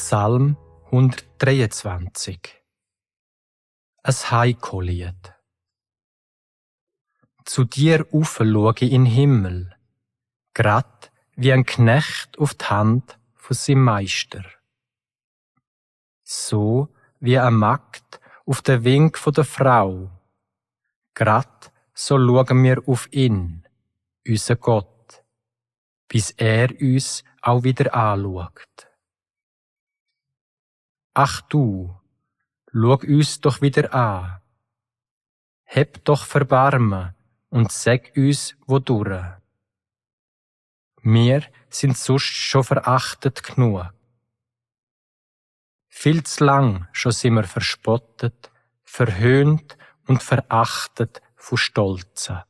Psalm 123. Ein Heiko-Lied. Zu dir schau ich in den Himmel, grad wie ein Knecht auf die Hand von seinem Meister. So wie eine Magd auf den Wink von der Frau, grad so schauen wir auf ihn, unser Gott, bis er uns auch wieder anschaut. Ach du, schau uns doch wieder an. Heb doch Verbarmen und sag uns wodurch. Wir sind sonst schon verachtet genug. Viel zu lang schon sind wir verspottet, verhöhnt und verachtet von Stolzen.